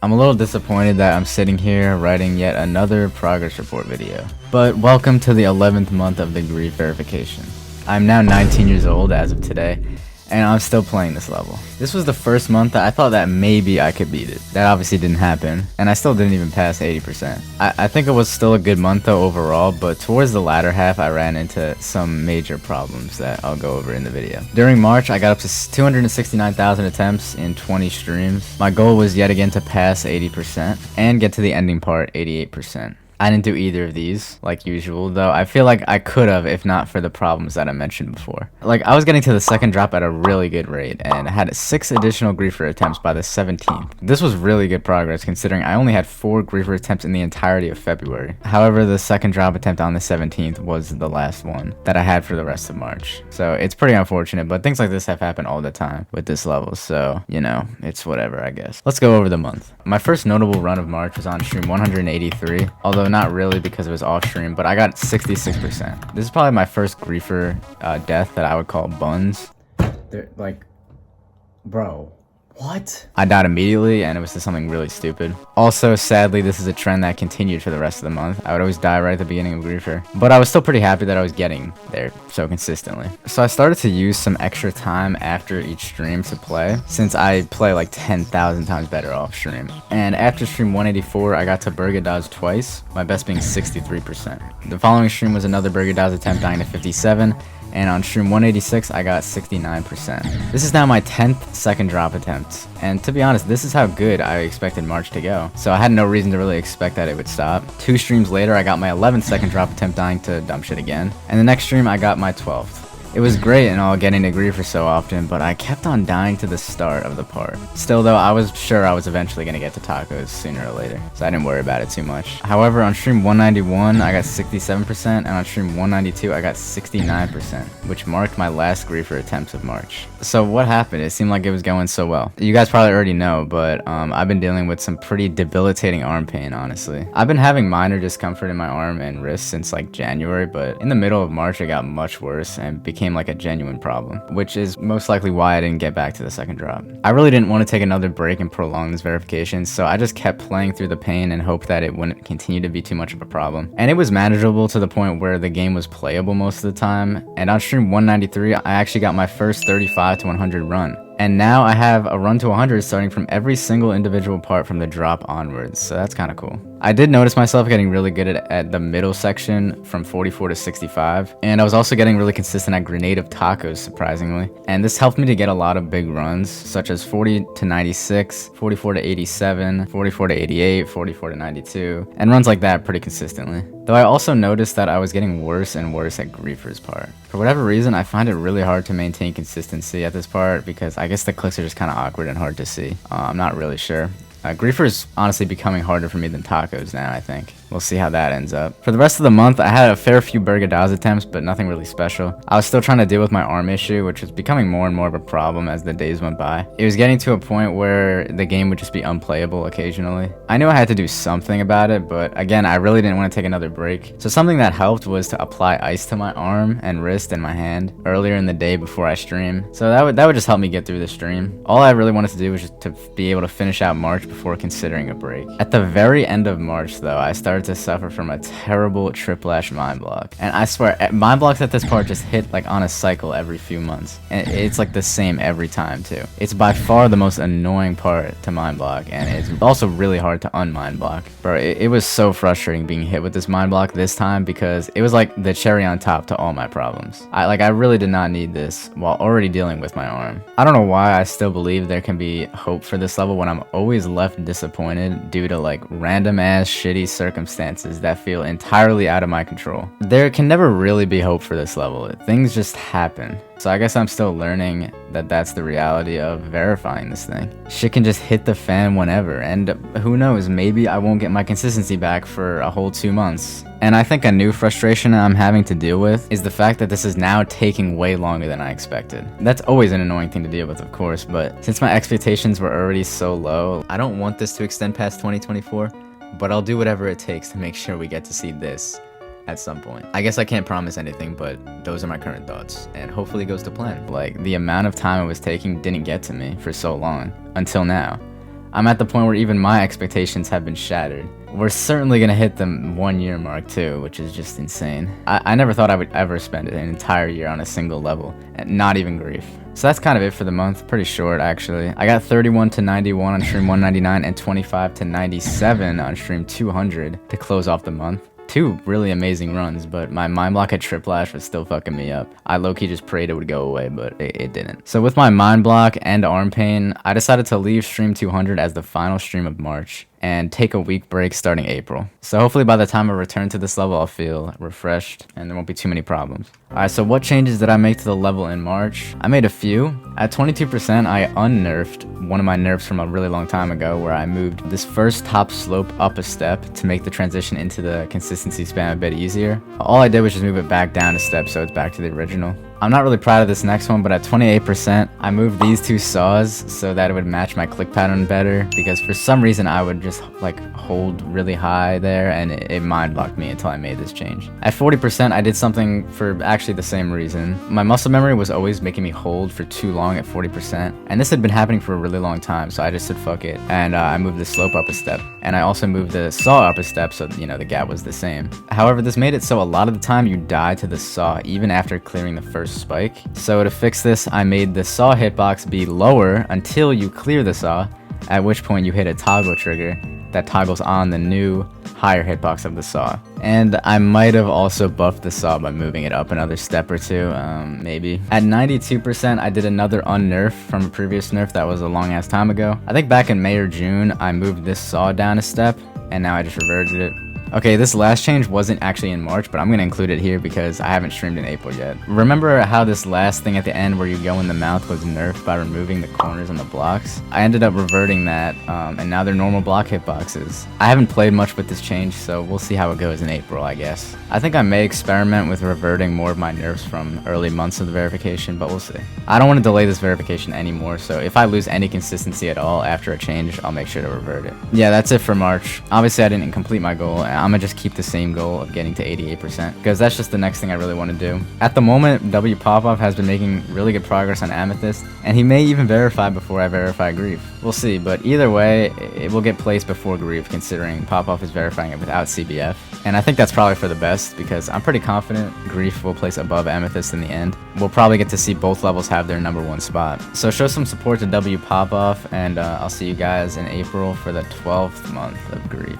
I'm a little disappointed that I'm sitting here writing yet another progress report video. But welcome to the 11th month of the Greafer verification. I'm now 19 years old as of today, and I'm still playing this level. This was the first month that I thought that maybe I could beat it. That obviously didn't happen, and I still didn't even pass 80%. I think it was still a good month though overall, but towards the latter half I ran into some major problems that I'll go over in the video. During March, I got up to 269,000 attempts in 20 streams. My goal was yet again to pass 80% and get to the ending part 88%. I didn't do either of these, like usual, though I feel like I could have if not for the problems that I mentioned before. Like, I was getting to the second drop at a really good rate, and had 6 additional Greafer attempts by the 17th. This was really good progress, considering I only had 4 Greafer attempts in the entirety of February. However, the second drop attempt on the 17th was the last one that I had for the rest of March. So, it's pretty unfortunate, but things like this have happened all the time with this level, so, you know, it's whatever, I guess. Let's go over the month. My first notable run of March was on stream 183, although not really because it was off stream, but I got 66%. This is probably my first Greafer death that I would call buns. They're like, bro, what? I died immediately, and it was just something really stupid. Also, sadly, this is a trend that continued for the rest of the month. I would always die right at the beginning of Greafer, but I was still pretty happy that I was getting there so consistently. So I started to use some extra time after each stream to play, since I play like 10,000 times better off stream. And after stream 184, I got to burger dodge twice, my best being 63%. The following stream was another burger dodge attempt, dying to 57. And on stream 186, I got 69%. This is now my 10th second drop attempt, and to be honest, this is how good I expected March to go, so I had no reason to really expect that it would stop. 2 streams later, I got my 11th second drop attempt, dying to dumb shit again, and the next stream I got my 12th. It was great and all getting to Greafer so often, but I kept on dying to the start of the part. Still though, I was sure I was eventually going to get to tacos sooner or later, so I didn't worry about it too much. However, on stream 191, I got 67%, and on stream 192, I got 69%, which marked my last Greafer attempts of March. So what happened? It seemed like it was going so well. You guys probably already know, but I've been dealing with some pretty debilitating arm pain, honestly. I've been having minor discomfort in my arm and wrist since like January, but in the middle of March, it got much worse and became like a genuine problem, which is most likely why I didn't get back to the second drop. I really didn't want to take another break and prolong this verification, so I just kept playing through the pain and hoped that it wouldn't continue to be too much of a problem. And it was manageable to the point where the game was playable most of the time, and on stream 193, I actually got my first 35 to 100 run. And now I have a run to 100 starting from every single individual part from the drop onwards, so that's kind of cool. I did notice myself getting really good at the middle section from 44 to 65, and I was also getting really consistent at GrenadeofTacos, surprisingly. And this helped me to get a lot of big runs, such as 40 to 96, 44 to 87, 44 to 88, 44 to 92, and runs like that pretty consistently. Though I also noticed that I was getting worse and worse at Greafer's part. For whatever reason, I find it really hard to maintain consistency at this part because I guess the clicks are just kind of awkward and hard to see. I'm not really sure. Greafer is honestly becoming harder for me than tacos now, I think. We'll see how that ends up. For the rest of the month, I had a fair few burger dodge attempts, but nothing really special. I was still trying to deal with my arm issue, which was becoming more and more of a problem as the days went by. It was getting to a point where the game would just be unplayable occasionally. I knew I had to do something about it, but again, I really didn't want to take another break. So something that helped was to apply ice to my arm and wrist and my hand earlier in the day before I stream. So that would just help me get through the stream. All I really wanted to do was just to be able to finish out March before considering a break. At the very end of March though, I started to suffer from a terrible triplash mind block. And I swear, mind blocks at this part just hit like on a cycle every few months. And it's like the same every time too. It's by far the most annoying part to mind block, and it's also really hard to unmind block. Bro, it was so frustrating being hit with this mind block this time because it was like the cherry on top to all my problems. I really did not need this while already dealing with my arm. I don't know why I still believe there can be hope for this level when I'm always left disappointed due to like random ass shitty circumstances that feel entirely out of my control. There can never really be hope for this level. Things just happen. So I guess I'm still learning that that's the reality of verifying this thing. Shit can just hit the fan whenever, and who knows, maybe I won't get my consistency back for a whole 2 months. And I think a new frustration I'm having to deal with is the fact that this is now taking way longer than I expected. That's always an annoying thing to deal with, of course, but since my expectations were already so low, I don't want this to extend past 2024, but I'll do whatever it takes to make sure we get to see this at some point. I guess I can't promise anything, but those are my current thoughts, and hopefully it goes to plan. Like, the amount of time it was taking didn't get to me for so long, until now. I'm at the point where even my expectations have been shattered. We're certainly gonna hit the 1 year mark too, which is just insane. I never thought I would ever spend an entire year on a single level, and not even grief. So that's kind of it for the month. Pretty short, actually. I got 31 to 91 on stream 199 and 25 to 97 on stream 200 to close off the month. Two really amazing runs, but my mind block at Triplash was still fucking me up. I low-key just prayed it would go away, but it didn't. So with my mind block and arm pain, I decided to leave stream 200 as the final stream of March and take a week break starting April. So hopefully by the time I return to this level, I'll feel refreshed and there won't be too many problems. Alright, so what changes did I make to the level in March? I made a few. At 22%, I unnerfed one of my nerfs from a really long time ago, where I moved this first top slope up a step to make the transition into the consistency spam a bit easier. All I did was just move it back down a step so it's back to the original. I'm not really proud of this next one, but at 28%, I moved these two saws so that it would match my click pattern better, because for some reason I would just like hold really high there and it mind blocked me until I made this change. At 40%, I did something for actually the same reason. My muscle memory was always making me hold for too long at 40%, and this had been happening for a really long time, so I just said fuck it, and I moved the slope up a step, and I also moved the saw up a step so, you know, the gap was the same. However, this made it so a lot of the time you die to the saw even after clearing the first spike. So to fix this, I made the saw hitbox be lower until you clear the saw, at which point you hit a toggle trigger that toggles on the new higher hitbox of the saw. And I might have also buffed the saw by moving it up another step or two, maybe. At 92%, I did another unnerf from a previous nerf that was a long ass time ago. I think back in May or June, I moved this saw down a step, and now I just reverted it. Okay, this last change wasn't actually in March, but I'm going to include it here because I haven't streamed in April yet. Remember how this last thing at the end where you go in the mouth was nerfed by removing the corners on the blocks? I ended up reverting that, and now they're normal block hitboxes. I haven't played much with this change, so we'll see how it goes in April, I guess. I think I may experiment with reverting more of my nerfs from early months of the verification, but we'll see. I don't want to delay this verification anymore, so if I lose any consistency at all after a change, I'll make sure to revert it. Yeah, that's it for March. Obviously, I didn't complete my goal. I'm gonna just keep the same goal of getting to 88%, because that's just the next thing I really want to do. At the moment, W Popoff has been making really good progress on Amethyst, and he may even verify before I verify Grief. We'll see, but either way, it will get placed before Grief, considering Popoff is verifying it without CBF. And I think that's probably for the best, because I'm pretty confident Grief will place above Amethyst in the end. We'll probably get to see both levels have their #1 spot. So show some support to W Popoff, and I'll see you guys in April for the 12th month of Grief.